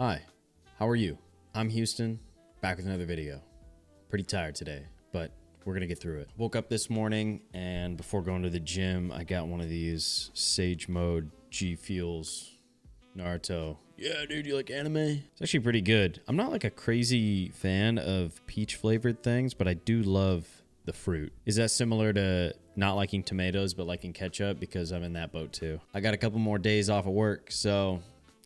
Hi, how are you? I'm Houston, back with another video. Pretty tired today, but we're gonna get through it. Woke up this morning, and before going to the gym, I got one of these Sage Mode G Fuels Naruto. Yeah, dude, you like anime? It's actually pretty good. I'm not like a crazy fan of peach flavored things, but I do love the fruit. Is that similar to not liking tomatoes but liking ketchup? Because I'm in that boat too. I got a couple more days off of work, so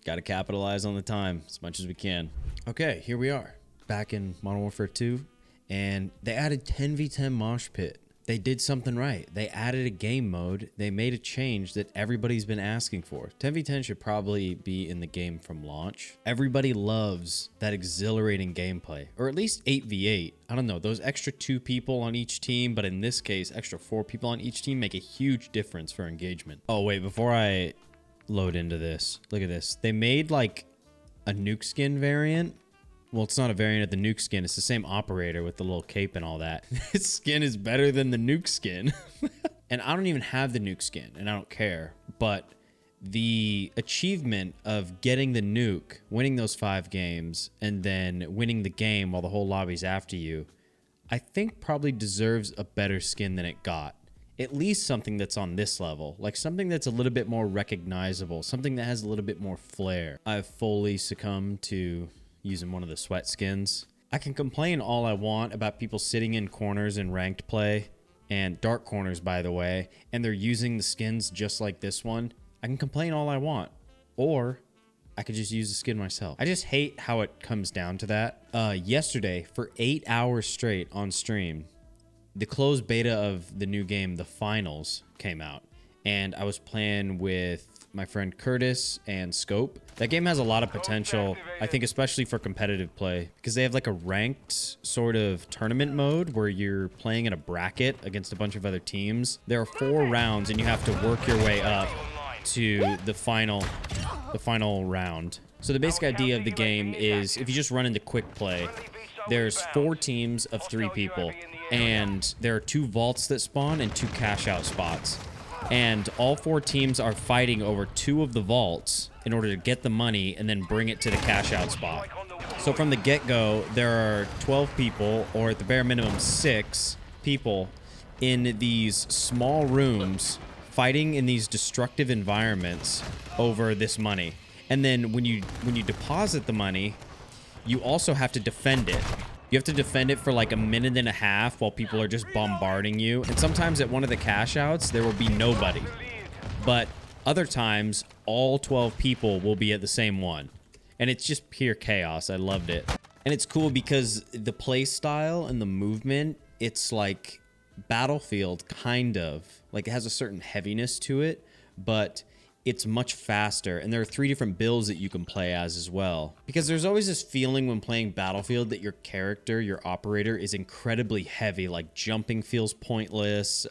got to capitalize on the time as much as we can. Okay, here we are back in Modern Warfare 2, and they added 10v10 MOSHPIT. They did something right. They added a game mode. They made a change that everybody's been asking for. 10v10 should probably be in the game from launch. Everybody loves that exhilarating gameplay, or at least 8v8. I don't know, those extra 2 people on each team, but in this case, extra 4 people on each team make a huge difference for engagement. Oh wait, before I load into this, look at this. They made like a nuke skin variant. Well, it's not a variant of the nuke skin. It's the same operator with the little cape and all that. This skin is better than the nuke skin. And I don't even have the nuke skin, and I don't care. But the achievement of getting the nuke, winning those 5 games, and then winning the game while the whole lobby's after you, I think probably deserves a better skin than it got. At least something that's on this level, like something that's a little bit more recognizable, something that has a little bit more flair. I've fully succumbed to using one of the sweat skins. I can complain all I want about people sitting in corners in ranked play, and dark corners, by the way, and they're using the skins just like this one. I can complain all I want, or I could just use the skin myself. I just hate how it comes down to that. Yesterday, for 8 hours straight on stream, the closed beta of the new game, The Finals, came out, and I was playing with my friend Curtis and Scope. That game has a lot of potential, I think, especially for competitive play, because they have like a ranked sort of tournament mode where you're playing in a bracket against a bunch of other teams. There are 4 rounds, and you have to work your way up to the final round. So the basic idea of the game is, if you just run into quick play, there's 4 teams of 3 people, and there are 2 vaults that spawn and 2 cash out spots. And all 4 teams are fighting over 2 of the vaults in order to get the money and then bring it to the cash out spot. So from the get-go, there are 12 people, or at the bare minimum 6 people, in these small rooms fighting in these destructive environments over this money. And then when you deposit the money, you also have to defend it. You have to defend it for like a minute and a half while people are just bombarding you. And sometimes at one of the cash outs, there will be nobody. But other times, all 12 people will be at the same one. And it's just pure chaos. I loved it. And it's cool because the play style and the movement, it's like Battlefield, kind of. Like, it has a certain heaviness to it, but it's much faster, and there are 3 different builds that you can play as well. Because there's always this feeling when playing Battlefield that your character, your operator, is incredibly heavy. Like, jumping feels pointless.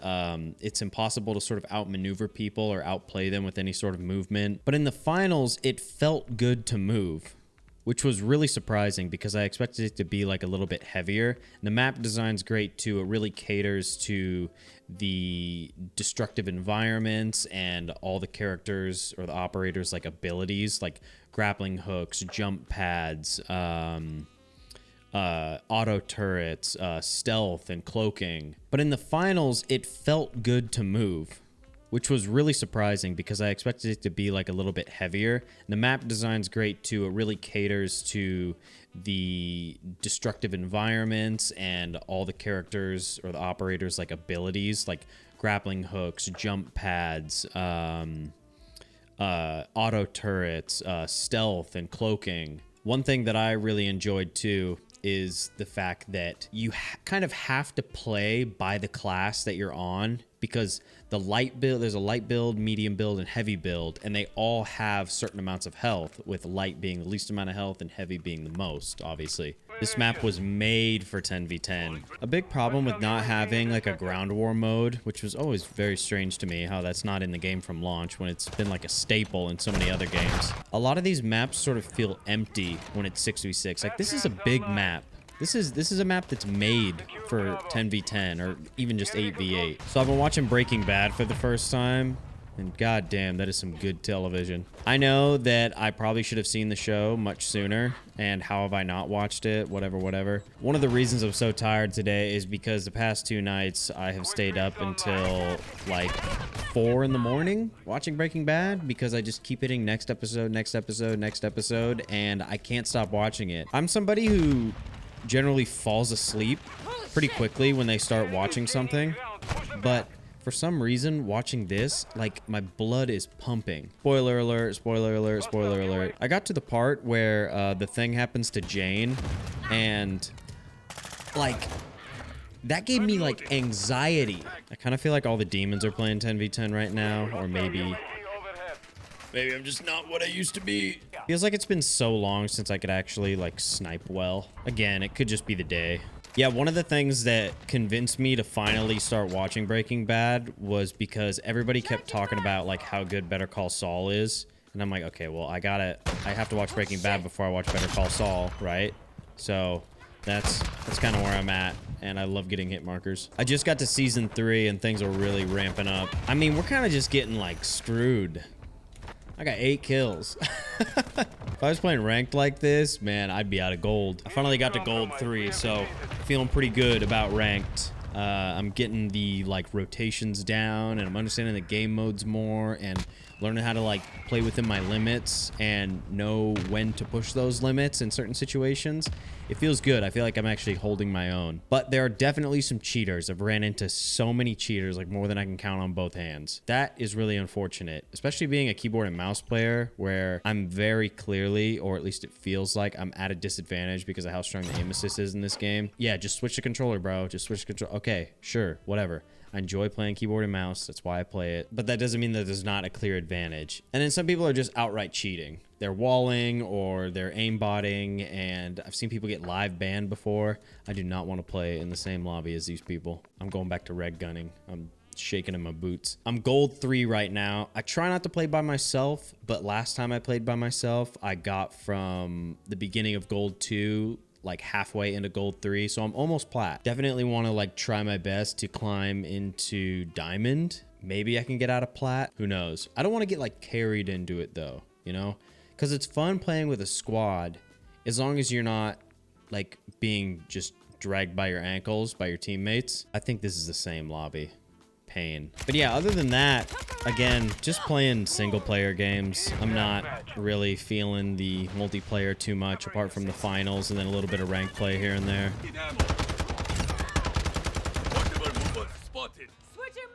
It's impossible to sort of outmaneuver people or outplay them with any sort of movement. But in the finals, it felt good to move, which was really surprising because I expected it to be like a little bit heavier. And the map design's great too. It really caters to the destructive environments and all the characters or the operators' like abilities, like grappling hooks, jump pads, auto turrets, stealth, and cloaking. But in the finals, it felt good to move, which was really surprising because I expected it to be like a little bit heavier. And the map design's great too. It really caters to the destructive environments and all the characters or the operators' like abilities, like grappling hooks, jump pads, auto turrets, stealth, and cloaking. One thing that I really enjoyed too is the fact that you kind of have to play by the class that you're on, because the light build, there's a light build, medium build, and heavy build, and they all have certain amounts of health, with light being the least amount of health and heavy being the most, obviously. This map was made for 10v10. A big problem with not having like a ground war mode, which was always very strange to me, how that's not in the game from launch when it's been like a staple in so many other games. A lot of these maps sort of feel empty when it's 6v6. Like, this is a big map. This is a map that's made for 10v10 or even just 8v8. So I've been watching Breaking Bad for the first time, And goddamn, that is some good television. I know that I probably should have seen the show much sooner, and how have I not watched it? Whatever, whatever. One of the reasons I'm so tired today is because the past 2 nights I have stayed up until like 4 in the morning watching Breaking Bad because I just keep hitting next episode, next episode, next episode, and I can't stop watching it. I'm somebody who generally falls asleep pretty quickly when they start watching something, but for some reason, watching this, like, my blood is pumping. Spoiler alert, spoiler alert, spoiler alert. I got to the part where the thing happens to Jane, and, like, that gave me, like, anxiety. I kind of feel like all the demons are playing 10v10 right now, or maybe I'm just not what I used to be. Feels like it's been so long since I could actually, like, snipe well. Again, it could just be the day. Yeah, one of the things that convinced me to finally start watching Breaking Bad was because everybody kept talking about like how good Better Call Saul is. And I'm like, okay, well, I have to watch Breaking Bad before I watch Better Call Saul, right? So that's kind of where I'm at. And I love getting hit markers. I just got to season 3 and things are really ramping up. I mean, we're kind of just getting like screwed. I got 8 kills. If I was playing ranked like this, man, I'd be out of gold. I finally got to gold 3, so feeling pretty good about ranked. I'm getting the like rotations down, and I'm understanding the game modes more, and learning how to like play within my limits and know when to push those limits in certain situations. It feels good. I feel like I'm actually holding my own. But there are definitely some cheaters. I've ran into so many cheaters, like more than I can count on both hands. That is really unfortunate, especially being a keyboard and mouse player where I'm very clearly, or at least it feels like, I'm at a disadvantage because of how strong the aim assist is in this game. Yeah, just switch the controller, bro. Just switch the controller. Okay, sure, whatever. I enjoy playing keyboard and mouse. That's why I play it. But that doesn't mean that there's not a clear advantage. And then some people are just outright cheating. They're walling or they're aimbotting, and I've seen people get live banned before. I do not want to play in the same lobby as these people. I'm going back to reg gunning. I'm shaking in my boots. I'm gold 3 right now. I try not to play by myself, but last time I played by myself, I got from the beginning of gold 2 like halfway into gold 3, so I'm almost plat. Definitely want to like try my best to climb into diamond. Maybe I can get out of plat, who knows. I don't want to get like carried into it though, you know, because it's fun playing with a squad as long as you're not like being just dragged by your ankles by your teammates. I think this is the same lobby. Pain. But yeah, other than that, again, just playing single player games. I'm not really feeling the multiplayer too much apart from the finals and then a little bit of ranked play here and there.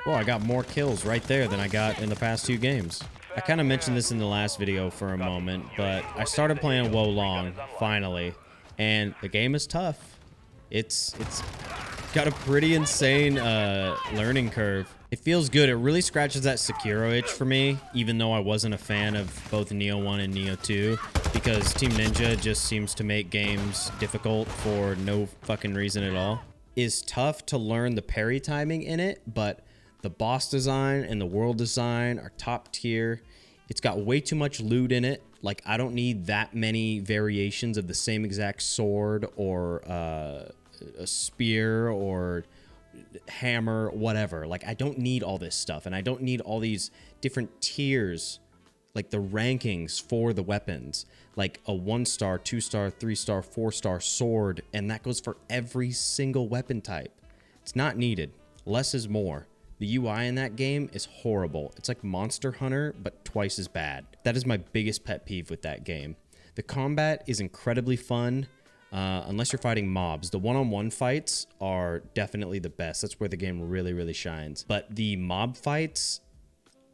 Well, I got more kills right there than I got in the past 2 games. I kind of mentioned this in the last video for a moment, but I started playing Wo Long finally, and the game is tough. It's got a pretty insane learning curve. It feels good. It really scratches that Sekiro itch for me, even though I wasn't a fan of both Neo 1 and Neo 2, because Team Ninja just seems to make games difficult for no fucking reason at all. It's tough to learn the parry timing in it, but the boss design and the world design are top tier. It's got way too much loot in it. Like, I don't need that many variations of the same exact sword or a spear or hammer, whatever. Like, I don't need all this stuff, and I don't need all these different tiers, like the rankings for the weapons, like a 1-star, 2-star, 3-star, 4-star sword, and that goes for every single weapon type. It's not needed. Less is more. The UI in that game is horrible. It's like Monster Hunter, but twice as bad. That is my biggest pet peeve with that game. The combat is incredibly fun. Unless you're fighting mobs. The one-on-one fights are definitely the best. That's where the game really, really shines. But the mob fights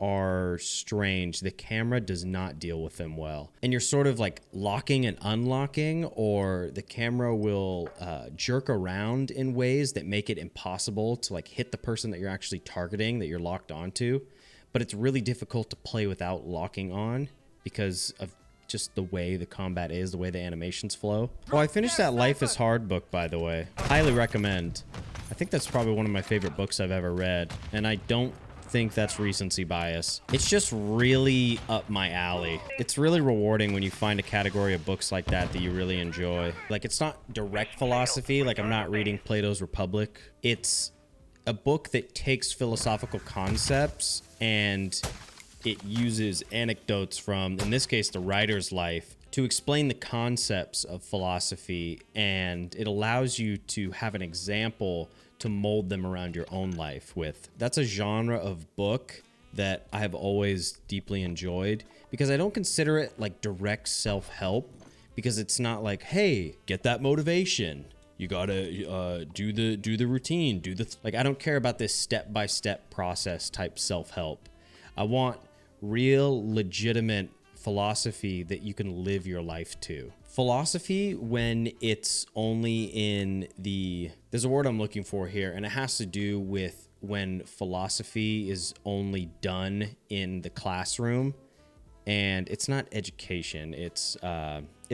are strange. The camera does not deal with them well. And you're sort of like locking and unlocking, or the camera will jerk around in ways that make it impossible to like hit the person that you're actually targeting, that you're locked onto. But it's really difficult to play without locking on because of just the way the combat is, the way the animations flow. Oh, I finished that Life is Hard book, by the way. Highly recommend. I think that's probably one of my favorite books I've ever read, and I don't think that's recency bias. It's just really up my alley. It's really rewarding when you find a category of books like that that you really enjoy. Like, it's not direct philosophy, like I'm not reading Plato's Republic. It's a book that takes philosophical concepts and it uses anecdotes from, in this case, the writer's life to explain the concepts of philosophy, and it allows you to have an example to mold them around your own life with. That's a genre of book that I have always deeply enjoyed because I don't consider it like direct self-help, because it's not like, hey, get that motivation. You gotta do the routine, like, I don't care about this step-by-step process type self-help. I want real, legitimate philosophy that you can live your life to. Philosophy, when it's only in there's a word I'm looking for here, and it has to do with when philosophy is only done in the classroom, and it's not education, it's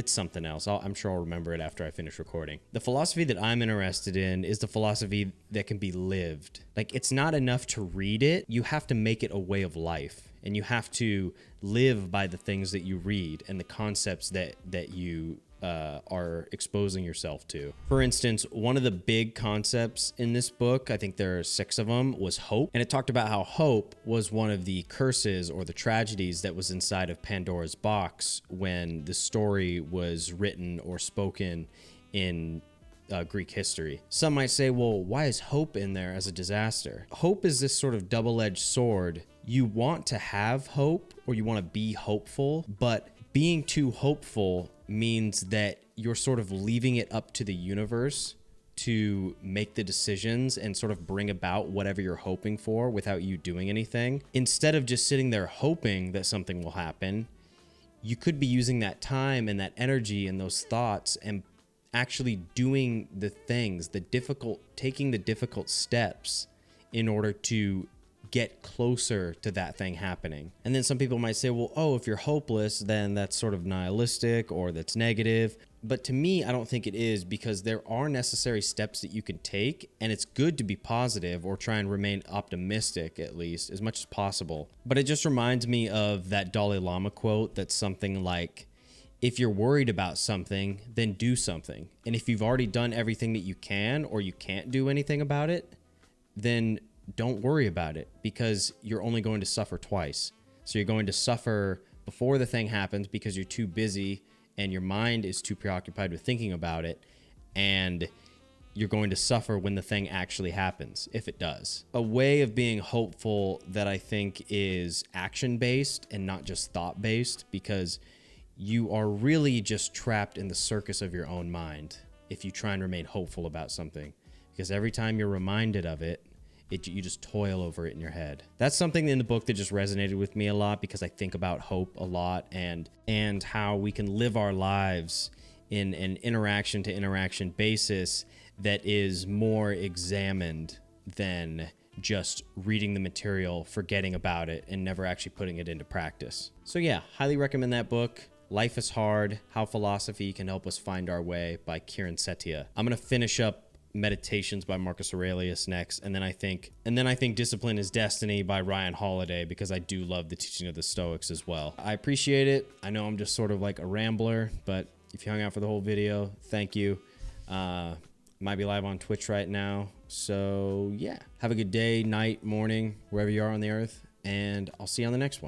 something else. I'm sure I'll remember it after I finish recording. The philosophy that I'm interested in is the philosophy that can be lived. Like, it's not enough to read it, you have to make it a way of life, and you have to live by the things that you read and the concepts that you are exposing yourself to. For instance, one of the big concepts in this book, I think there are 6 of them, was hope. And it talked about how hope was one of the curses or the tragedies that was inside of Pandora's box when the story was written or spoken in Greek history. Some might say, well, why is hope in there as a disaster? Hope is this sort of double-edged sword. You want to have hope, or you want to be hopeful, but being too hopeful means that you're sort of leaving it up to the universe to make the decisions and sort of bring about whatever you're hoping for without you doing anything. Instead of just sitting there hoping that something will happen, you could be using that time and that energy and those thoughts and actually doing the things, taking the difficult steps in order to get closer to that thing happening. And then some people might say, well, oh, if you're hopeless, then that's sort of nihilistic or that's negative. But to me, I don't think it is, because there are necessary steps that you can take, and it's good to be positive or try and remain optimistic, at least as much as possible. But it just reminds me of that Dalai Lama quote that's something like, if you're worried about something, then do something. And if you've already done everything that you can, or you can't do anything about it, then don't worry about it, because you're only going to suffer twice. So you're going to suffer before the thing happens because you're too busy and your mind is too preoccupied with thinking about it, and you're going to suffer when the thing actually happens, if it does. A way of being hopeful that I think is action-based and not just thought-based, because you are really just trapped in the circus of your own mind if you try and remain hopeful about something, because every time you're reminded of it, you just toil over it in your head. That's something in the book that just resonated with me a lot, because I think about hope a lot and how we can live our lives in an interaction to interaction basis that is more examined than just reading the material, forgetting about it, and never actually putting it into practice. So yeah, highly recommend that book. Life is Hard, How Philosophy Can Help Us Find Our Way by Kiran Setia. I'm going to finish up Meditations by Marcus Aurelius next, and then I think Discipline is Destiny by Ryan Holiday, because I do love the teaching of the Stoics as well. I appreciate it. I know I'm just sort of like a rambler, but if you hung out for the whole video, thank you. Might be live on Twitch right now, so yeah. Have a good day, night, morning, wherever you are on the earth, and I'll see you on the next one.